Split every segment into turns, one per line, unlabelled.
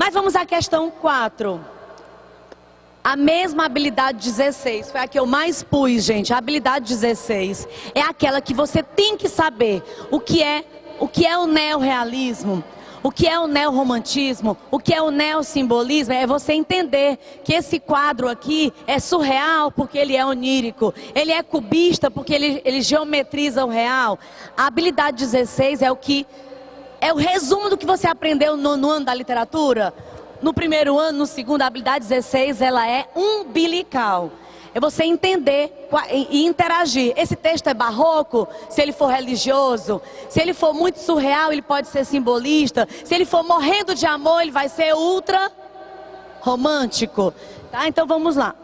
Mas vamos à questão 4. A mesma habilidade 16, foi a que eu mais pus, gente. A habilidade 16 é aquela que você tem que saber o que é o neorrealismo, o que é o neorromantismo, o que é o neossimbolismo. É você entender que esse quadro aqui é surreal porque ele é onírico, ele é cubista porque ele geometriza o real. A habilidade 16 é o resumo do que você aprendeu no ano da literatura. No primeiro ano, no segundo, a habilidade 16, ela é umbilical. É você entender e interagir. Esse texto é barroco, se ele for religioso. Se ele for muito surreal, ele pode ser simbolista. Se ele for morrendo de amor, ele vai ser ultra romântico. Tá? Então vamos lá.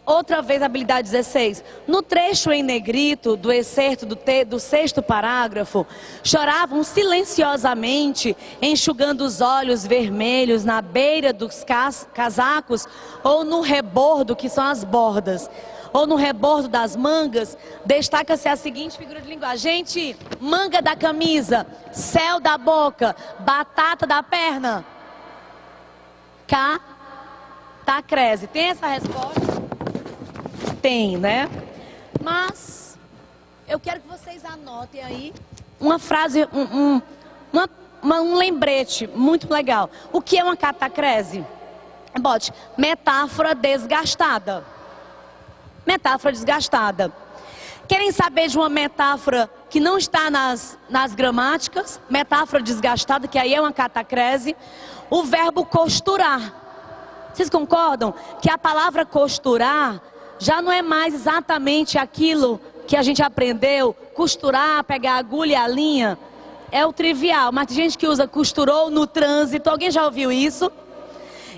Outra vez a habilidade 16. No trecho em negrito do excerto do sexto parágrafo, choravam silenciosamente, enxugando os olhos vermelhos na beira dos casacos ou no rebordo, que são as bordas, ou no rebordo das mangas. Destaca-se a seguinte figura de linguagem. Gente, manga da camisa, céu da boca, batata da perna. Catacrese. Tem essa resposta? Tem, né? Mas eu quero que vocês anotem aí uma frase, um lembrete muito legal. O que é uma catacrese? Bote, metáfora desgastada. Metáfora desgastada. Querem saber de uma metáfora que não está nas gramáticas? Metáfora desgastada, que aí é uma catacrese. O verbo costurar. Vocês concordam que a palavra costurar já não é mais exatamente aquilo que a gente aprendeu, costurar, pegar a agulha e a linha? É o trivial, mas tem gente que usa costurou no trânsito. Alguém já ouviu isso?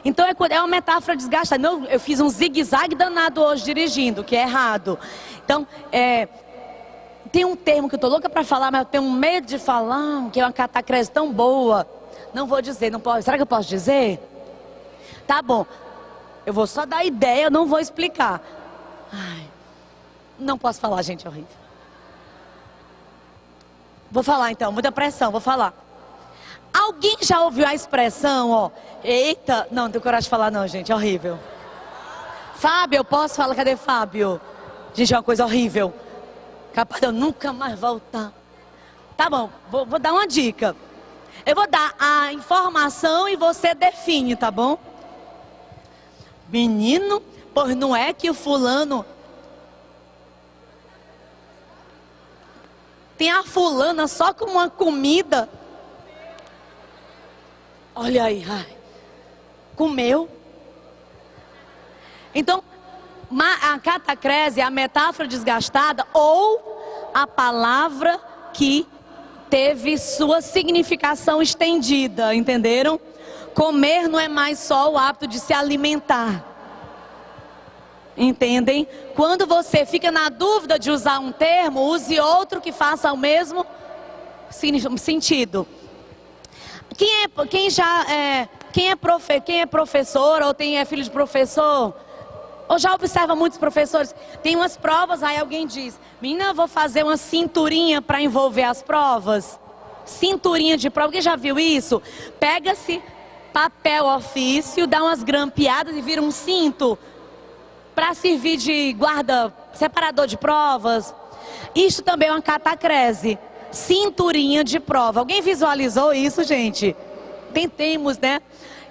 Então é uma metáfora desgastada. Não, eu fiz um zigue-zague danado hoje dirigindo, que é errado. Então, tem um termo que eu estou louca para falar, mas eu tenho medo de falar, que é uma catacrese tão boa. Não vou dizer, não posso. Será que eu posso dizer? Tá bom. Eu vou só dar ideia, eu não vou explicar. Ai, não posso falar, gente, é horrível. Vou falar então, muita pressão, vou falar. Alguém já ouviu a expressão, eita, não tenho coragem de falar não, gente, é horrível. Fábio, eu posso falar? Cadê Fábio? Gente, é uma coisa horrível. Capaz de eu nunca mais voltar. Tá bom, vou dar uma dica. Eu vou dar a informação e você define, tá bom? Menino, pois não é que o fulano tem a fulana só como uma comida. Olha aí, comeu. Então, a catacrese é a metáfora desgastada ou a palavra que teve sua significação estendida, entenderam? Comer não é mais só o hábito de se alimentar. Entendem? Quando você fica na dúvida de usar um termo, use outro que faça o mesmo sentido. Quem é professor ou é filho de professor, ou já observa muitos professores, tem umas provas, aí alguém diz, menina, eu vou fazer uma cinturinha para envolver as provas. Cinturinha de prova, alguém já viu isso? Pega-se papel ofício, dá umas grampeadas e vira um cinto para servir de guarda, separador de provas. Isso também é uma catacrese. Cinturinha de prova. Alguém visualizou isso, gente? Tentemos, né?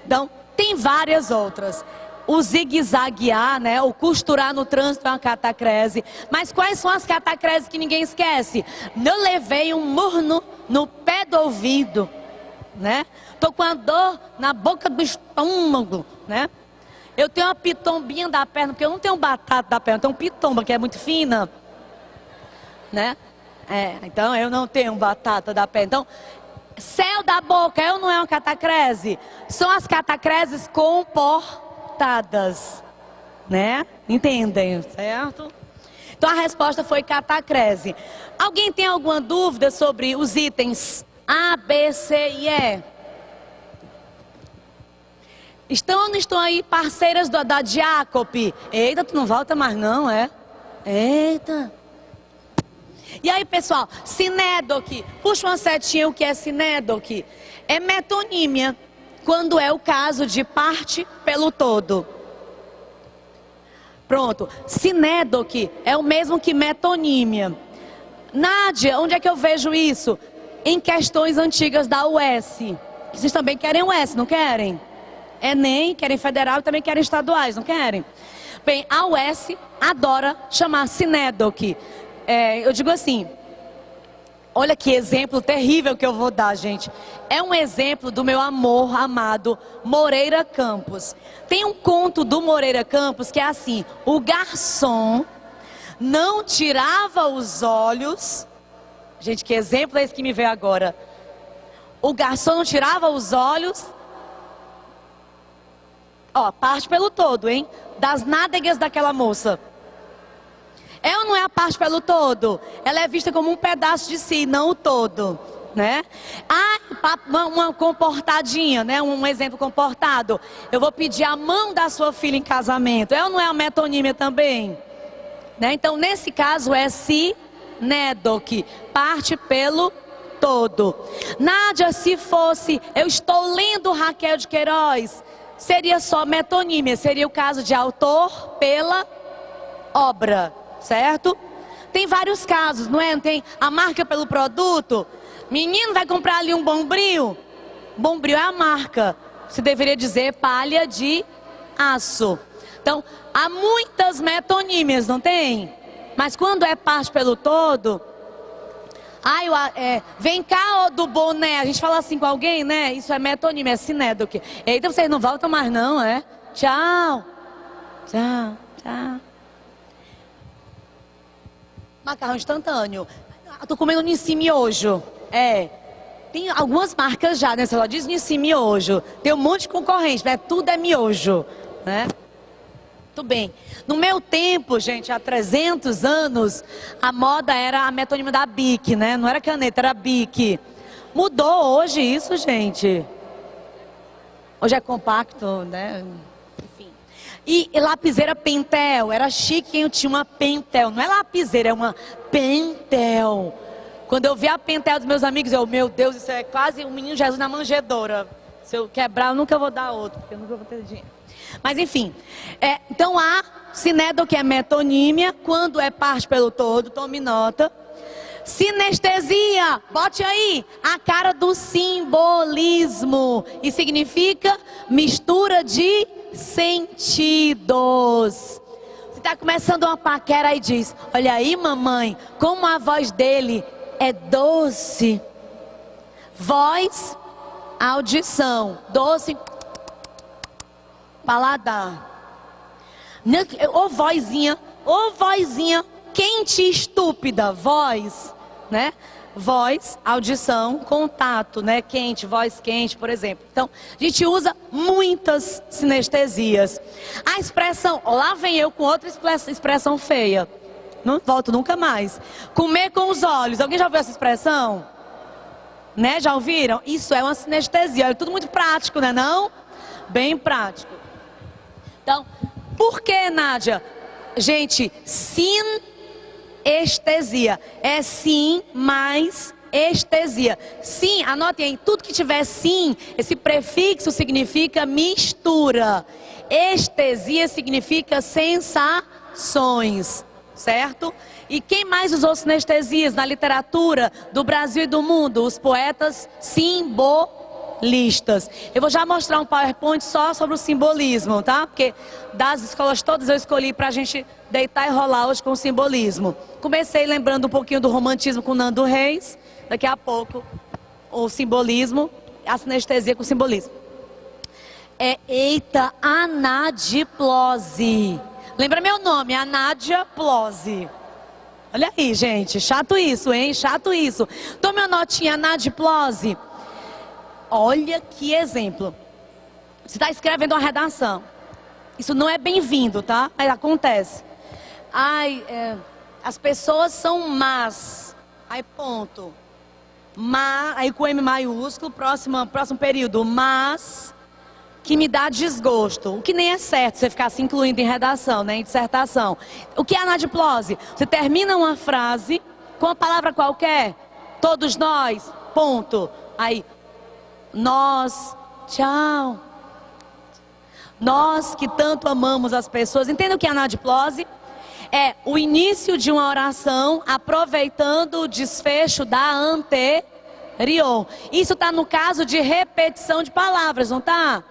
Então, tem várias outras. O zigue-zaguear, né? O costurar no trânsito é uma catacrese. Mas quais são as catacreses que ninguém esquece? Eu levei um murro no pé do ouvido, né? Tô com a dor na boca do estômago, né? Eu tenho uma pitombinha da perna, porque eu não tenho batata da perna, eu tenho pitomba, que é muito fina, né? Então eu não tenho batata da perna. Então, céu da boca, eu não é uma catacrese? São as catacreses comportadas, né? Entendem, certo? Então a resposta foi catacrese. Alguém tem alguma dúvida sobre os itens A, B, C e E? Estão ou não estão aí parceiras da Jacopi? Eita, tu não volta mais não, é? Eita. E aí, pessoal, sinédoque. Puxa uma setinha, o que é sinédoque? É metonímia. quando é o caso de parte pelo todo. Pronto. Sinédoque é o mesmo que metonímia. Nádia, onde é que eu vejo isso? Em questões antigas da UES. Vocês também querem UES, não querem? Enem, querem federal e também querem estaduais, não querem? Bem, a UES adora chamar sinédoque. Eu digo assim, olha que exemplo terrível que eu vou dar, gente. É um exemplo do meu amor amado Moreira Campos. Tem um conto do Moreira Campos que é assim: o garçom não tirava os olhos. Gente, que exemplo é esse que me veio agora? O garçom não tirava os olhos. Ó, parte pelo todo, hein? Das nádegas daquela moça. É ou não é a parte pelo todo? Ela é vista como um pedaço de si, não o todo, né? Uma comportadinha, né? Um exemplo comportado. Eu vou pedir a mão da sua filha em casamento. É ou não é a metonímia também? Né? Então, nesse caso, é sinédoque, parte pelo todo. Nádia, se fosse, eu estou lendo Raquel de Queiroz, seria só metonímia, seria o caso de autor pela obra, certo? Tem vários casos, não é? Tem a marca pelo produto. Menino, vai comprar ali um Bombril? Bombril é a marca. Você deveria dizer palha de aço. Então, há muitas metonímias, não tem? Mas quando é parte pelo todo... vem cá, ó, do boné. A gente fala assim com alguém, né? Isso é metonímia, é sinédoque. Eita, vocês não voltam mais não, é? Tchau. Tchau, tchau. Macarrão instantâneo. Tô comendo Nissin miojo. Tem algumas marcas já, né? Você só diz Nissin miojo. Tem um monte de concorrente, né? Tudo é miojo, né? Tudo bem. No meu tempo, gente, há 300 anos, a moda era a metonímia da Bic, né? Não era caneta, era Bic. Mudou hoje isso, gente. Hoje é compacto, né? Enfim. E lapiseira Pentel. Era chique quem tinha uma Pentel. Não é lapiseira, é uma Pentel. Quando eu vi a Pentel dos meus amigos, meu Deus, isso é quase um menino Jesus na manjedoura. Se eu quebrar, eu nunca vou dar outro, porque eu nunca vou ter dinheiro. Mas enfim, então há sinédoque, que é metonímia, quando é parte pelo todo, tome nota. Sinestesia, bote aí, a cara do simbolismo. E significa mistura de sentidos. Você está começando uma paquera e diz: olha aí, mamãe, como a voz dele é doce. Voz, audição, doce, paladar. Ô vozinha quente e estúpida, voz, né? Voz, audição, contato, né? Quente, voz quente, por exemplo. Então, a gente usa muitas sinestesias. A expressão, lá vem eu com outra expressão feia. Não volto nunca mais. Comer com os olhos. Alguém já ouviu essa expressão? Né? Já ouviram? Isso é uma sinestesia. É tudo muito prático, né? Não? Bem prático. Então, por que, Nádia? Gente, sinestesia. É sim mais estesia. Sim, anotem aí, tudo que tiver sim, esse prefixo significa mistura. Estesia significa sensações, certo? E quem mais usou sinestesias na literatura do Brasil e do mundo? Os poetas simbolistas. Eu vou já mostrar um PowerPoint só sobre o simbolismo, tá? Porque das escolas todas eu escolhi pra gente deitar e rolar hoje com o simbolismo. Comecei lembrando um pouquinho do romantismo com Nando Reis. Daqui a pouco o simbolismo, a sinestesia com o simbolismo. Eita, anadiplose. Lembra meu nome, anadiplose. Olha aí, gente, chato isso, hein? Chato isso. Tome uma notinha, anadiplose. Olha que exemplo. Você está escrevendo uma redação. Isso não é bem-vindo, tá? Mas acontece. As pessoas são más. Aí ponto. Aí com M maiúsculo, próximo período. Mas que me dá desgosto. O que nem é certo você ficar se incluindo em redação, né? Em dissertação. O que é anadiplose? Você termina uma frase com uma palavra qualquer. Todos nós, ponto. Aí, nós, tchau. Nós que tanto amamos as pessoas. Entenda o que é anadiplose? É o início de uma oração aproveitando o desfecho da anterior. Isso está no caso de repetição de palavras, não está?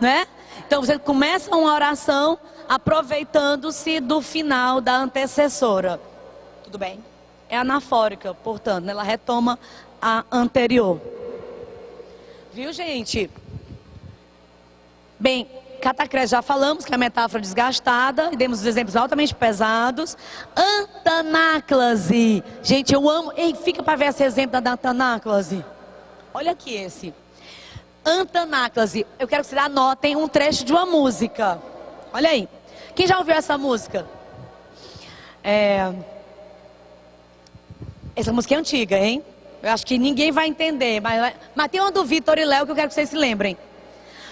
Né? Então você começa uma oração aproveitando-se do final da antecessora. Tudo bem? É anafórica, portanto, ela retoma a anterior. Viu, gente? Bem, catacrese já falamos que é a metáfora desgastada, e demos exemplos altamente pesados. Antanáclase. Gente, eu amo. Ei, fica para ver esse exemplo da antanáclase. Olha aqui esse. Antanáclase. Eu quero que vocês anotem um trecho de uma música. Olha aí. Quem já ouviu essa música? Essa música é antiga, hein? Eu acho que ninguém vai entender, mas tem uma do Vitor e Léo que eu quero que vocês se lembrem.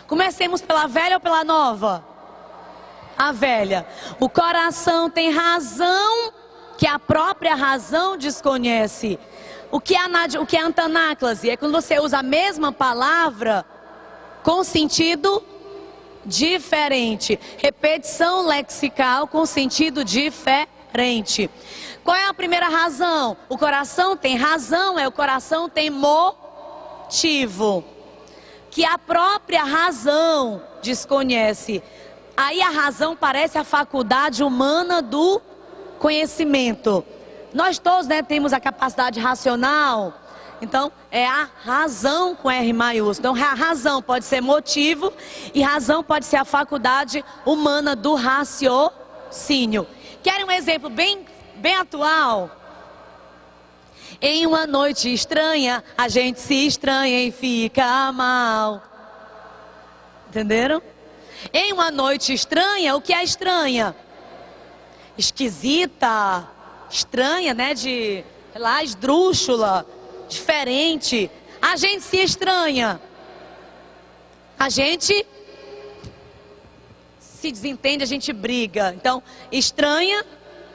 Comecemos pela velha ou pela nova? A velha. O coração tem razão que a própria razão desconhece. O que é antanáclase? É quando você usa a mesma palavra com sentido diferente. Repetição lexical com sentido diferente. Qual é a primeira razão? O coração tem razão, o coração tem motivo. Que a própria razão desconhece. Aí a razão parece a faculdade humana do conhecimento. Nós todos, né, temos a capacidade racional. Então, é a razão com R maiúsculo. Então, a razão pode ser motivo e razão pode ser a faculdade humana do raciocínio. Querem um exemplo bem atual? Em uma noite estranha, a gente se estranha e fica mal. Entenderam? Em uma noite estranha, o que é estranha? Esquisita, estranha, né? Sei lá, esdrúxula, diferente. A gente se estranha. A gente se desentende, a gente briga. Então, estranha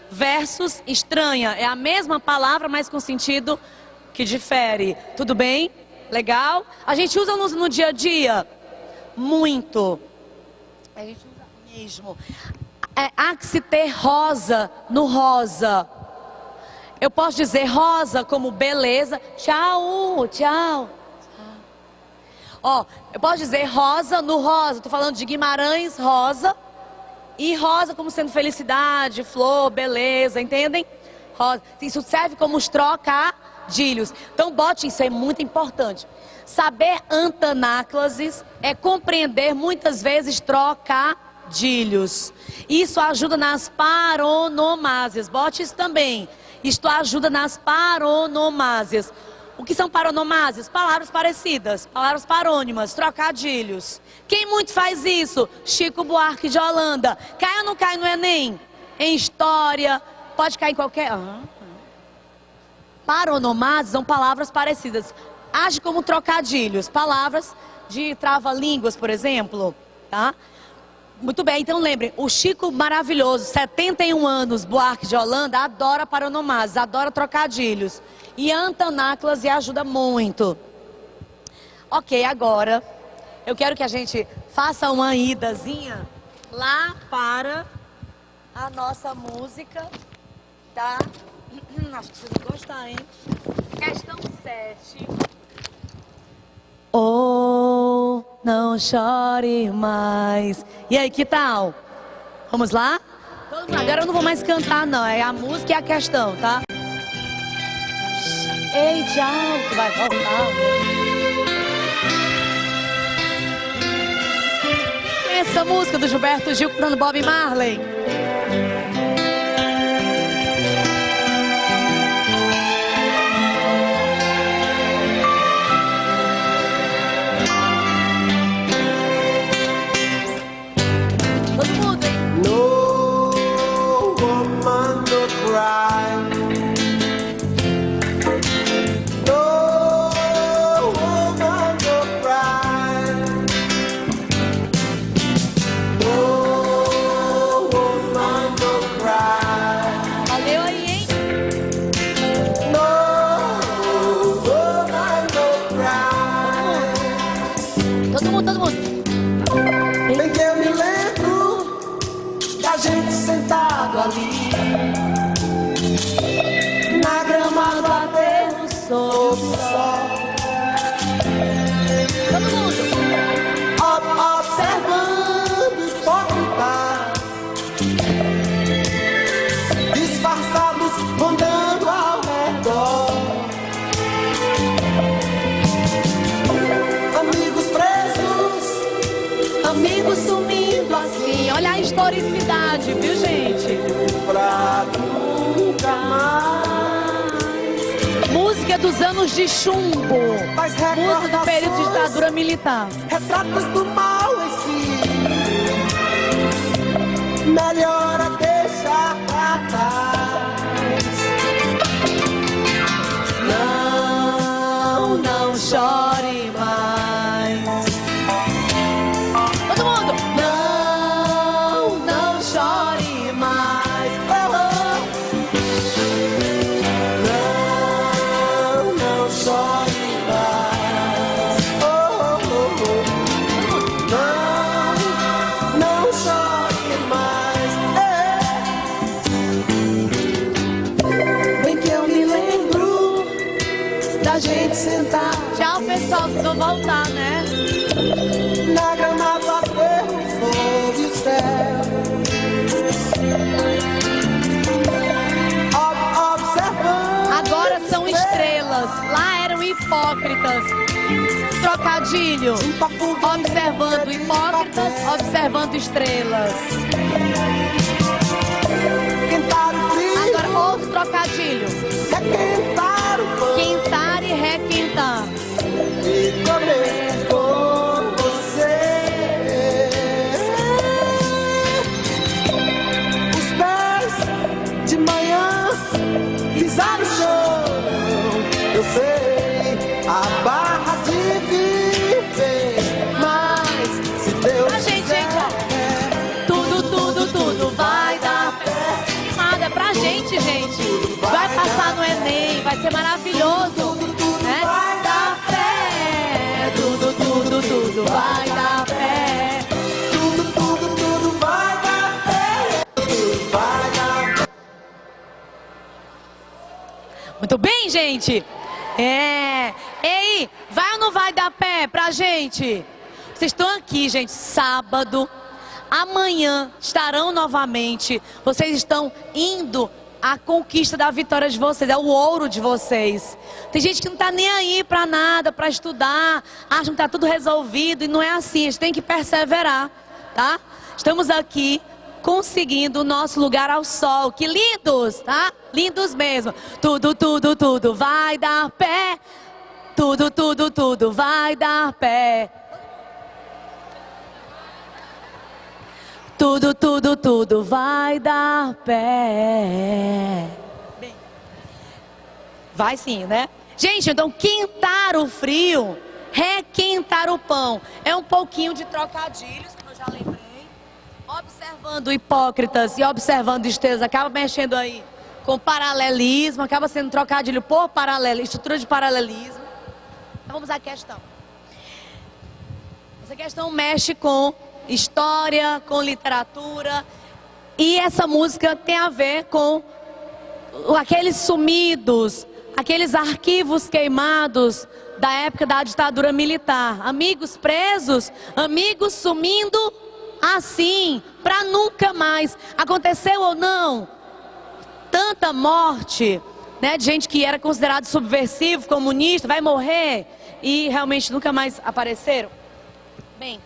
versus estranha. É a mesma palavra, mas com sentido que difere. Tudo bem? Legal? A gente usa no dia a dia? Muito. A gente usa mesmo. Há que se ter rosa no rosa. Eu posso dizer rosa como beleza. Tchau, tchau. Ó, eu posso dizer rosa no rosa. Estou falando de Guimarães, rosa. E rosa como sendo felicidade, flor, beleza, entendem? Rosa. Isso serve como os trocadilhos. Então bote isso, é muito importante. Saber antanáclases é compreender muitas vezes trocadilhos. Isso ajuda nas paronomásias. Bote isso também. Isto ajuda nas paronomásias. O que são paronomásias? Palavras parecidas, palavras parônimas, trocadilhos. Quem muito faz isso? Chico Buarque de Holanda. Cai ou não cai no Enem? Em história, pode cair em qualquer... Paronomásias são palavras parecidas. Age como trocadilhos, palavras de trava-línguas, por exemplo. Tá? Muito bem, então lembrem, o Chico maravilhoso, 71 anos, Buarque de Holanda, adora paronomásias, adora trocadilhos. E a antanáclase ajuda muito. Ok, agora eu quero que a gente faça uma idazinha lá para a nossa música, tá? Acho que vocês vão gostar, hein? Questão 7. Oh, não chore mais. E aí, que tal? Vamos lá? Agora eu não vou mais cantar, não. É a música e a questão, tá? Ei, tchau, tu vai voltar. Essa música do Gilberto Gil cantando Bob Marley. Todo mundo, hein?
No woman no cry.
Todo mundo muitos anos de chumbo. Música do período de ditadura militar.
Retratos do mal em si. Melhor é deixar pra trás.
Não chore mais. Todo mundo. Não chore mais.
Não chore mais. Não chore mais. Bem que eu me lembro da gente sentar
Tchau, pessoal, vocês vão voltar, né?
na grama do aterro, fogo e o céu. Observando.
Agora são estrelas. Lá eram hipócritas. Trocadilho. Observando hipócritas, observando estrelas.
Quentar o frio,
Agora outro trocadilho.
requentar o pão
Quentar e requentar.
e comer com você. Os pés de manhã pisar no chão. Eu sei a barra de viver, mas se Deus
A gente,
quiser,
tudo vai dar pé. Nada, é pra gente, gente. Vai passar no Enem, vai ser maravilhoso. Né?
vai dar
Pé, tudo vai dar pé.
tudo vai dar pé. Tudo vai dar pé.
Muito bem, gente. Ei, vai ou não vai dar pé pra gente? Vocês estão aqui, gente, sábado. Amanhã estarão novamente. Vocês estão indo à conquista da vitória de vocês. É o ouro de vocês. Tem gente que não tá nem aí pra nada, pra estudar. Acha que tá tudo resolvido. E não é assim. A gente tem que perseverar, tá? Estamos aqui conseguindo o nosso lugar ao sol. Que lindos, tá? Lindos mesmo. Tudo vai dar pé. Tudo vai dar pé. Tudo vai dar pé. Bem, vai sim, né? Gente, então quentar o frio, requentar o pão. É um pouquinho de trocadilhos, como eu já lembrei. Observando hipócritas e observando estrelas, acaba mexendo aí com paralelismo, acaba sendo trocadilho por paralelo, estrutura de paralelismo. Então vamos à questão. Essa questão mexe com história, com literatura. E essa música tem a ver com aqueles sumidos, aqueles arquivos queimados da época da ditadura militar. Amigos presos, amigos sumindo assim, para nunca mais. Aconteceu ou não? Tanta morte, né, de gente que era considerado subversivo, comunista, vai morrer e realmente nunca mais apareceram? Bem,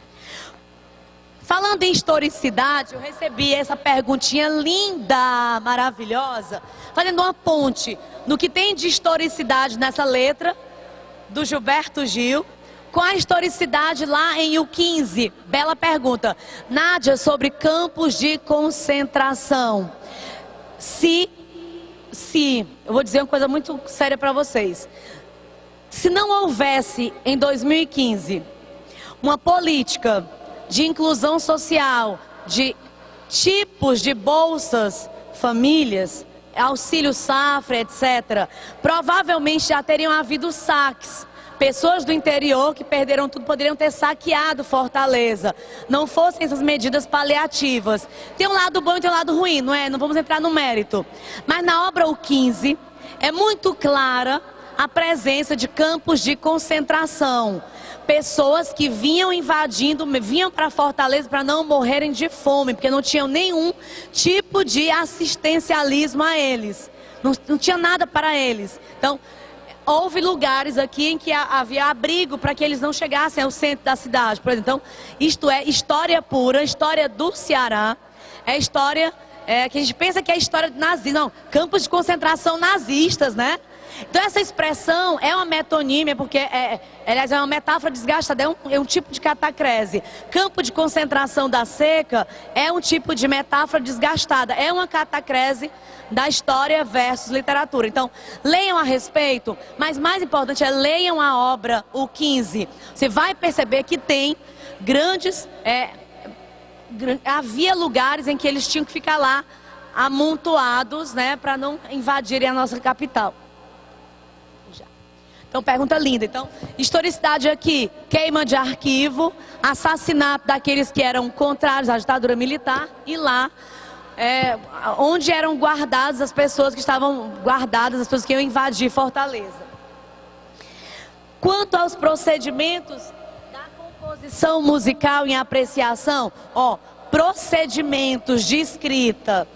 falando em historicidade, eu recebi essa perguntinha linda, maravilhosa, fazendo uma ponte no que tem de historicidade nessa letra do Gilberto Gil, com a historicidade lá em U15. Bela pergunta. Nádia, sobre campos de concentração. Eu vou dizer uma coisa muito séria para vocês. Se não houvesse em 2015 uma política de inclusão social, de tipos de bolsas, famílias, auxílio safra, etc., provavelmente já teriam havido saques. Pessoas do interior que perderam tudo poderiam ter saqueado Fortaleza. Não fossem essas medidas paliativas. Tem um lado bom e tem um lado ruim, não é? Não vamos entrar no mérito. Mas na obra U15 é muito clara a presença de campos de concentração. Pessoas que vinham invadindo, vinham para Fortaleza para não morrerem de fome, porque não tinham nenhum tipo de assistencialismo a eles. Não tinha nada para eles. Então, houve lugares aqui em que havia abrigo para que eles não chegassem ao centro da cidade, por exemplo. Então, isto é história pura, história do Ceará. É história que a gente pensa que é história de nazismo. Não, campos de concentração nazistas, né? Então essa expressão é uma metonímia, porque aliás, é uma metáfora desgastada, é um tipo de catacrese. Campo de concentração da seca é um tipo de metáfora desgastada, é uma catacrese da história versus literatura. Então, leiam a respeito, mas mais importante é leiam a obra, o 15. Você vai perceber que tem havia lugares em que eles tinham que ficar lá amontoados, né, para não invadirem a nossa capital. Então, pergunta linda. Então, historicidade aqui, queima de arquivo, assassinato daqueles que eram contrários à ditadura militar, e lá, onde eram guardadas as pessoas que estavam guardadas, as pessoas que iam invadir Fortaleza. Quanto aos procedimentos da composição musical em apreciação, procedimentos de escrita.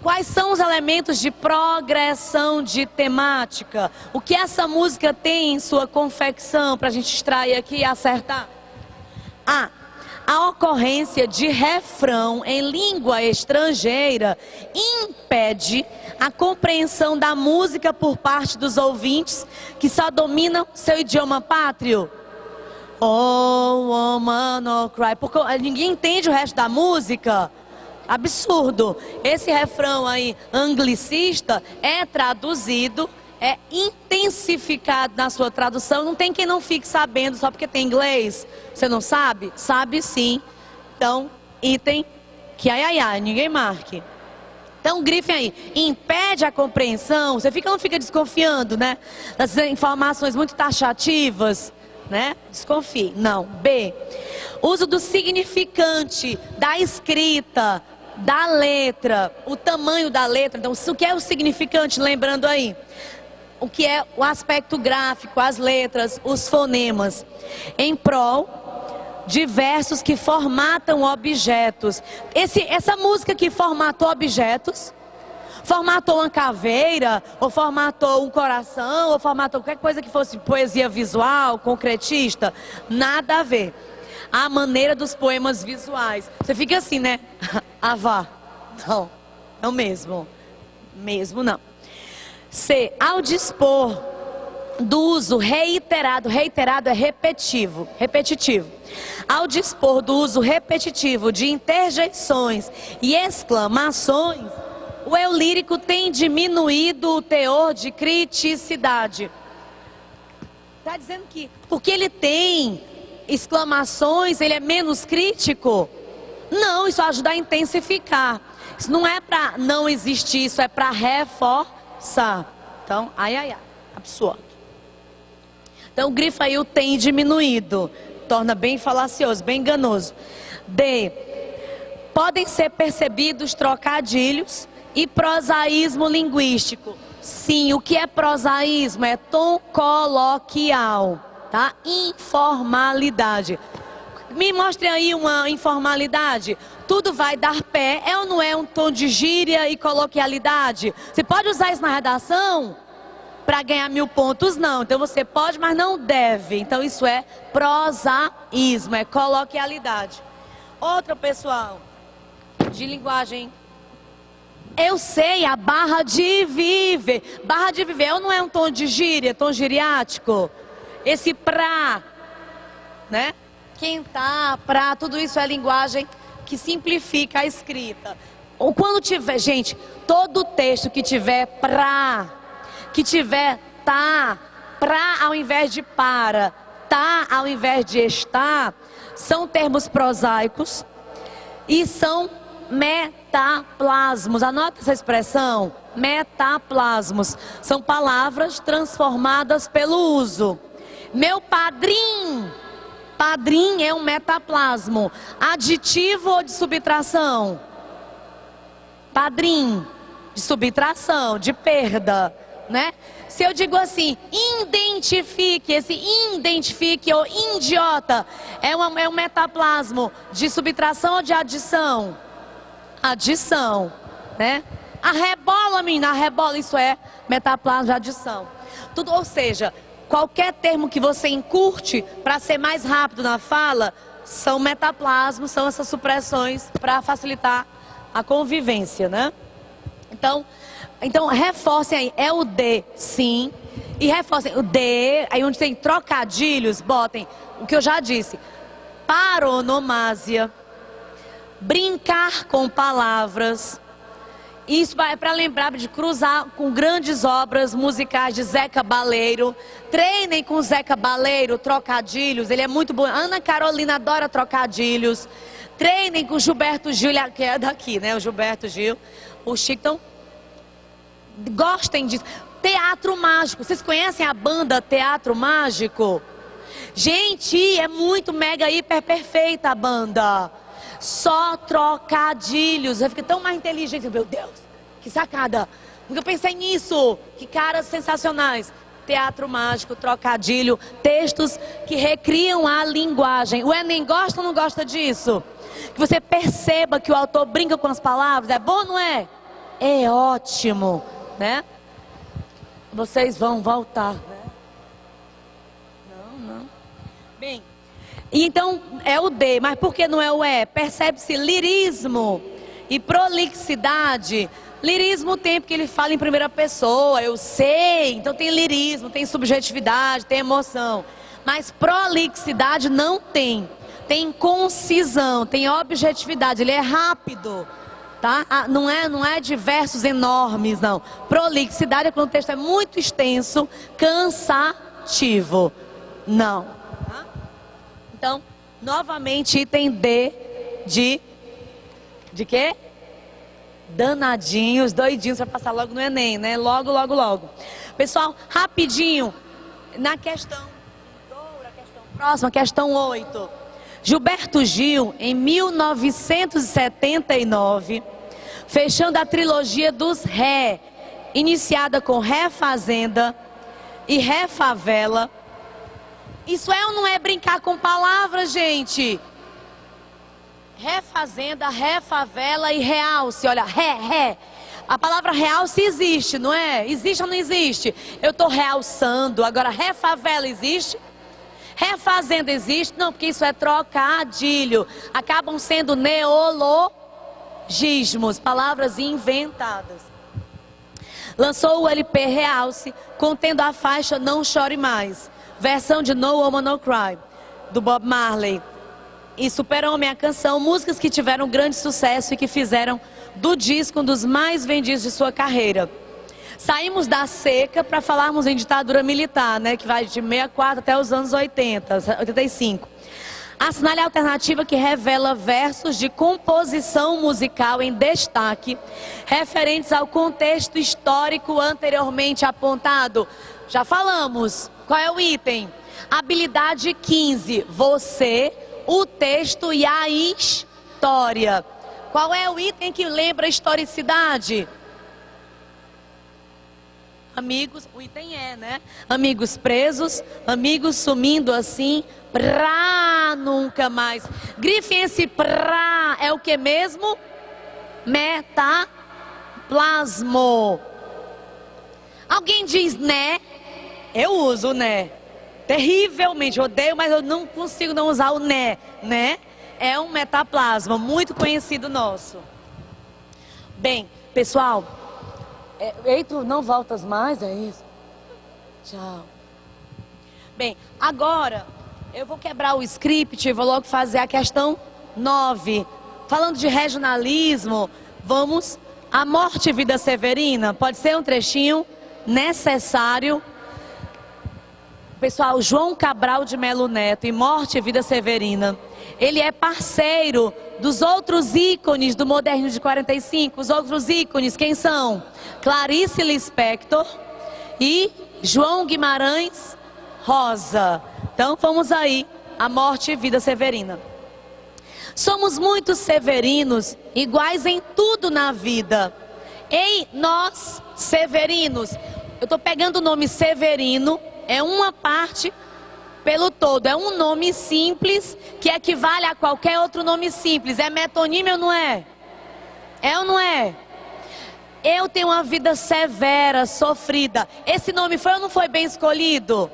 Quais são os elementos de progressão de temática? O que essa música tem em sua confecção, para a gente extrair aqui e acertar? A ocorrência de refrão em língua estrangeira impede a compreensão da música por parte dos ouvintes que só dominam seu idioma pátrio. Oh, woman, oh, cry. Porque ninguém entende o resto da música. Absurdo. Esse refrão aí, anglicista, é traduzido, é intensificado na sua tradução. Não tem quem não fique sabendo só porque tem inglês. Você não sabe? Sabe sim. Então, item que ninguém marque. Então, grifem aí. Impede a compreensão. Você não fica desconfiando, né? Das informações muito taxativas, né? Desconfie. Não. B. Uso do significante, da escrita, da letra, o tamanho da letra. Então, o que é o significante? Lembrando aí. O que é o aspecto gráfico, as letras, os fonemas. Em prol de versos que formatam objetos. Essa música que formatou objetos, formatou uma caveira, ou formatou um coração, ou formatou qualquer coisa que fosse poesia visual, concretista, nada a ver. A maneira dos poemas visuais. Você fica assim, né? Vá. Não mesmo. Mesmo não. C. Ao dispor do uso reiterado é repetitivo. Ao dispor do uso repetitivo de interjeições e exclamações, o eu lírico tem diminuído o teor de criticidade. Está dizendo que porque ele tem exclamações, ele é menos crítico? Não, isso ajuda a intensificar. Isso não é para não existir, isso é para reforçar. Então, absurdo. Então, grifa aí o tem diminuído. Torna bem falacioso, bem enganoso. D. Podem ser percebidos trocadilhos e prosaísmo linguístico. Sim, o que é prosaísmo? É tom coloquial, tá? Informalidade. Me mostrem aí uma informalidade. Tudo vai dar pé, é ou não é um tom de gíria e coloquialidade? Você pode usar isso na redação para ganhar 1000 pontos? Não. Então você pode, mas não deve. Então isso é prosaísmo, é coloquialidade. Outra, pessoal, de linguagem. Eu sei, a barra de viver. Barra de viver, ou não é um tom de gíria, tom giriático? Esse pra, né? Quentar, pra, tudo isso é linguagem que simplifica a escrita. Ou quando tiver, gente, todo texto que tiver pra, que tiver tá, pra ao invés de para, tá ao invés de estar, são termos prosaicos e são metaplasmos. Anota essa expressão, metaplasmos. São palavras transformadas pelo uso. Meu padrinho. Padrinho é um metaplasmo. Aditivo ou de subtração? Padrinho. De subtração, de perda, né? Se eu digo assim, identifique, esse identifique ou idiota é um metaplasmo de subtração ou de adição? Adição, né? Arrebola, menina, arrebola, isso é metaplasmo de adição. Tudo, ou seja, qualquer termo que você encurte para ser mais rápido na fala, são metaplasmos, são essas supressões para facilitar a convivência, né? Então reforcem aí, é o D, sim. E reforcem o D, aí onde tem trocadilhos, botem o que eu já disse. Paronomásia, brincar com palavras. Isso é para lembrar de cruzar com grandes obras musicais de Zé Cabaleiro. Treinem com o Zé Cabaleiro, trocadilhos, ele é muito bom. Ana Carolina adora trocadilhos. Treinem com o Gilberto Gil, que é daqui, né? O Gilberto Gil, o Chico. Então, gostem disso. Teatro Mágico, vocês conhecem a banda Teatro Mágico? Gente, é muito mega, hiper perfeita a banda. Só trocadilhos. Eu fiquei tão mais inteligente. Meu Deus, que sacada. Nunca pensei nisso. Que caras sensacionais. Teatro Mágico, trocadilho, textos que recriam a linguagem. O Enem gosta ou não gosta disso? Que você perceba que o autor brinca com as palavras. É bom, não é? É ótimo, né? Vocês vão voltar, né? Não. Bem, então é o D, mas por que não é o E? Percebe-se lirismo e prolixidade. Lirismo tem porque ele fala em primeira pessoa, eu sei, então tem lirismo, tem subjetividade, tem emoção. Mas prolixidade não tem. Tem concisão, tem objetividade, ele é rápido. Tá? Não é de versos enormes, não. Prolixidade é quando o texto é muito extenso, cansativo. Não. Tá? Então, novamente, item D de quê? Danadinhos, doidinhos, para passar logo no Enem, né? Logo. Pessoal, rapidinho, na questão próxima, questão 8. Gilberto Gil, em 1979, fechando a trilogia dos Ré, iniciada com Ré Fazenda e Ré Favela. Isso é ou não é brincar com palavras, gente? Ré Fazenda, Ré Favela e Realce. Olha, Ré. A palavra realce existe, não é? Existe ou não existe? Eu estou realçando. Agora, Ré Favela existe? Refazenda existe? Não, porque isso é trocadilho. Acabam sendo neologismos, palavras inventadas. Lançou o LP Realce, contendo a faixa Não Chore Mais, versão de No Woman No Cry, do Bob Marley. E Super-Homem, a canção, músicas que tiveram grande sucesso e que fizeram do disco um dos mais vendidos de sua carreira. Saímos da seca para falarmos em ditadura militar, né, que vai de 64 até os anos 85. Assinale a alternativa que revela versos de composição musical em destaque, referentes ao contexto histórico anteriormente apontado. Já falamos. Qual é o item? Habilidade 15. Você, o texto e a história. Qual é o item que lembra historicidade? Amigos, o item é, né? Amigos presos, amigos sumindo assim, pra nunca mais. Grifem esse pra, é o que mesmo? Metaplasmo. Alguém diz né? Eu uso né. Terrivelmente, odeio, mas eu não consigo não usar o né. Né? É um metaplasma, muito conhecido nosso. Bem, pessoal... Ei, tu não voltas mais, é isso? Tchau. Bem, agora eu vou quebrar o script e vou logo fazer a questão 9. Falando de regionalismo, vamos a Morte e Vida Severina. Pode ser um trechinho necessário. Pessoal, João Cabral de Melo Neto, em Morte e Vida Severina, ele é parceiro dos outros ícones do Modernismo de 45. Os outros ícones, quem são? Clarice Lispector e João Guimarães Rosa. Então vamos aí, a Morte e Vida Severina. Somos muitos severinos, iguais em tudo na vida. Ei, nós, severinos. Eu estou pegando o nome Severino, é uma parte pelo todo. É um nome simples que equivale a qualquer outro nome simples. É metonímio ou não é? É ou não é? Eu tenho uma vida severa, sofrida. Esse nome foi ou não foi bem escolhido?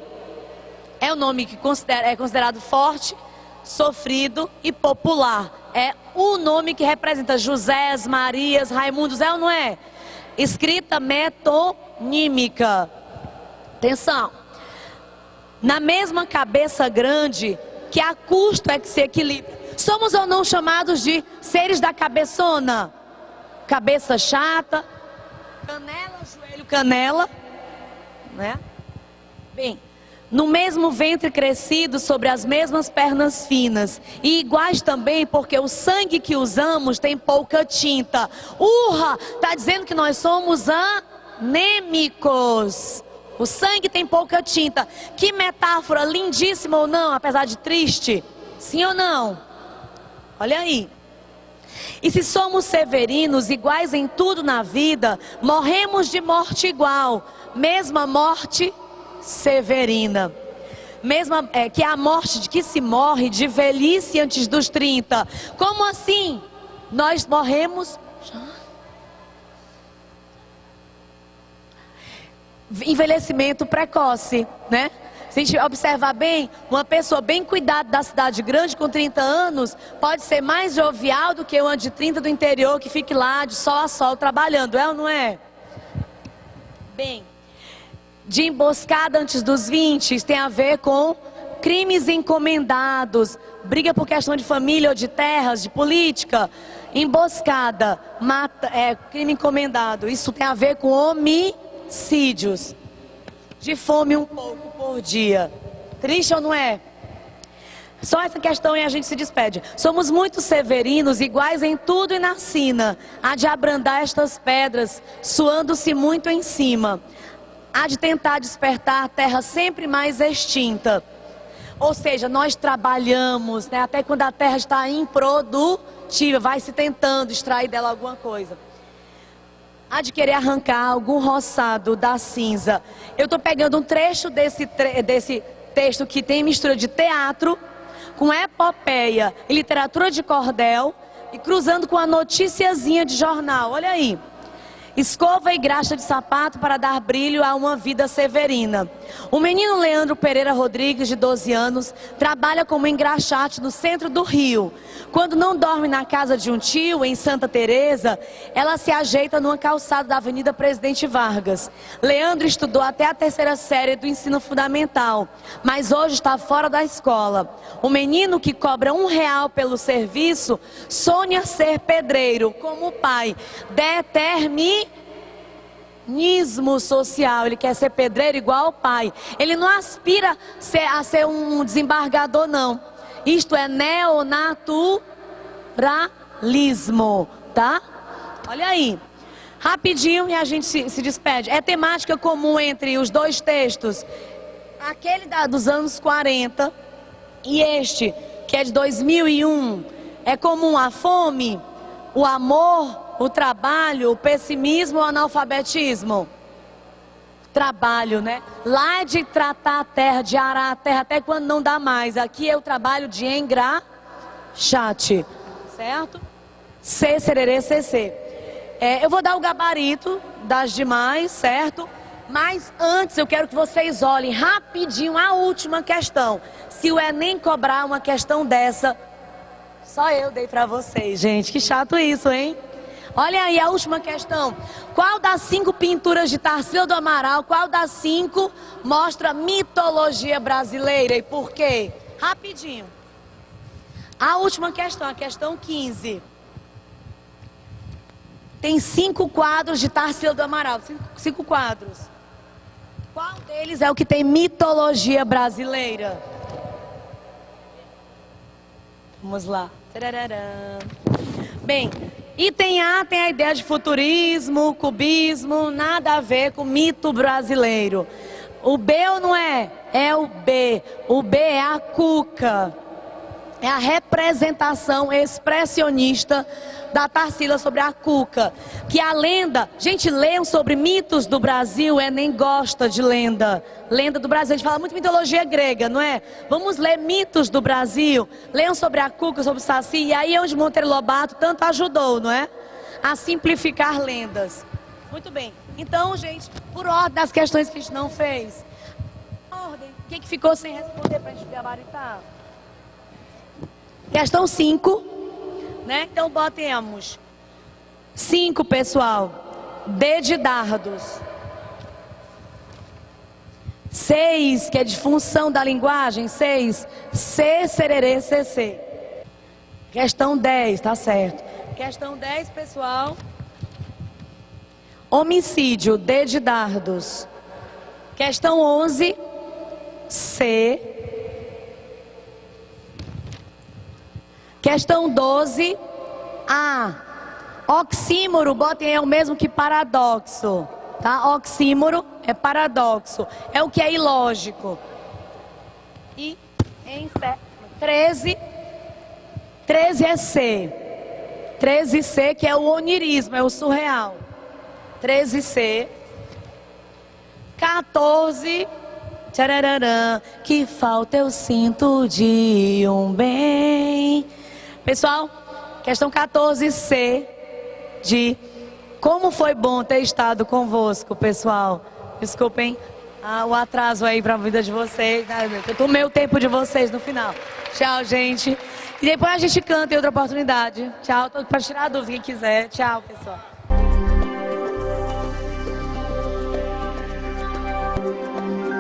É um nome que é considerado forte, sofrido e popular. É o nome que representa Josés, Marias, Raimundos, é ou não é? escrita metonímica. Atenção. Na mesma cabeça grande, que a custo é que se equilibra. Somos ou não chamados de seres da cabeçona? Cabeça chata, canela, joelho, canela, né? Bem, no mesmo ventre crescido, sobre as mesmas pernas finas, e iguais também, porque o sangue que usamos tem pouca tinta. Urra! Está dizendo que nós somos anêmicos. O sangue tem pouca tinta. Que metáfora lindíssima ou não, apesar de triste? Sim ou não? Olha aí. E se somos severinos, iguais em tudo na vida, morremos de morte igual, mesma morte severina. Mesma, que é a morte de que se morre de velhice antes dos 30. Como assim? Nós morremos envelhecimento precoce, né? Se a gente observar bem, uma pessoa bem cuidada da cidade grande com 30 anos pode ser mais jovial do que uma de 30 do interior que fique lá de sol a sol trabalhando, é ou não é? Bem, de emboscada antes dos 20 isso tem a ver com crimes encomendados, briga por questão de família ou de terras, de política. Emboscada, crime encomendado, isso tem a ver com homicídios. De fome um pouco por dia. Triste ou não é? Só essa questão e a gente se despede. Somos muito severinos, iguais em tudo e na sina. Há de abrandar estas pedras, suando-se muito em cima. Há de tentar despertar a terra sempre mais extinta. Ou seja, nós trabalhamos, né, até quando a terra está improdutiva, vai se tentando extrair dela alguma coisa. Há de querer arrancar algum roçado da cinza. Eu estou pegando um trecho desse texto que tem mistura de teatro com epopeia e literatura de cordel e cruzando com a noticiazinha de jornal. Olha aí. Escova e graxa de sapato para dar brilho a uma vida severina. O menino Leandro Pereira Rodrigues, de 12 anos, trabalha como engraxate no centro do Rio. Quando não dorme na casa de um tio, em Santa Teresa, ela se ajeita numa calçada da Avenida Presidente Vargas. Leandro estudou até a 3ª série do ensino fundamental, mas hoje está fora da escola. O menino, que cobra R$1 pelo serviço, sonha ser pedreiro, como o pai. Determinismo social, ele quer ser pedreiro igual ao pai. Ele não aspira a ser um desembargador, não. Isto é neonaturalismo, tá? Olha aí. Rapidinho e a gente se despede. É temática comum entre os dois textos. Aquele dos anos 40 e este, que é de 2001. É comum a fome, o amor, o trabalho, o pessimismo ou o analfabetismo? Trabalho, né? Lá é de tratar a terra, de arar a terra até quando não dá mais. Aqui é o trabalho de engraxate, certo? C, sererê, CC. Eu vou dar o gabarito das demais, certo? Mas antes eu quero que vocês olhem rapidinho a última questão. Se o Enem cobrar uma questão dessa, só eu dei pra vocês, gente. Que chato isso, hein? Olha aí a última questão. Qual das 5 pinturas de Tarsila do Amaral, qual das 5 mostra mitologia brasileira e por quê? Rapidinho. A última questão, a questão 15. Tem 5 quadros de Tarsila do Amaral, 5 quadros. Qual deles é o que tem mitologia brasileira? Vamos lá. Bem, item A tem a ideia de futurismo, cubismo, nada a ver com mito brasileiro. O B ou não é? É o B. O B é a cuca. É a representação expressionista da Tarsila sobre a cuca. Que a lenda, gente, leiam sobre mitos do Brasil, nem gosta de lenda. Lenda do Brasil, a gente fala muito mitologia grega, não é? Vamos ler mitos do Brasil. Leiam sobre a cuca, sobre o Saci, e aí é onde Monteiro Lobato tanto ajudou, não é? A simplificar lendas. Muito bem. Então, gente, por ordem das questões que a gente não fez. Ordem. O que ficou sem responder para a gente gabaritar? Questão 5, né? Então botemos 5, pessoal. D de dardos. 6, que é de função da linguagem, 6, C, sererê, CC. Questão 10, tá certo. Questão 10, pessoal. Homicídio, D de dardos. Questão 11, C. Questão 12, A. Oxímoro, botem é o mesmo que paradoxo, tá? Oxímoro é paradoxo, é o que é ilógico. E em 13 é C. 13C, que é o onirismo, é o surreal. 13C. 14, tchararã, que falta eu sinto de um bem. Pessoal, questão 14C de como foi bom ter estado convosco, pessoal. Desculpem o atraso aí para a vida de vocês. Eu tomei o tempo de vocês no final. Tchau, gente. E depois a gente canta em outra oportunidade. Tchau, tô para tirar a dúvida, quem quiser. Tchau, pessoal.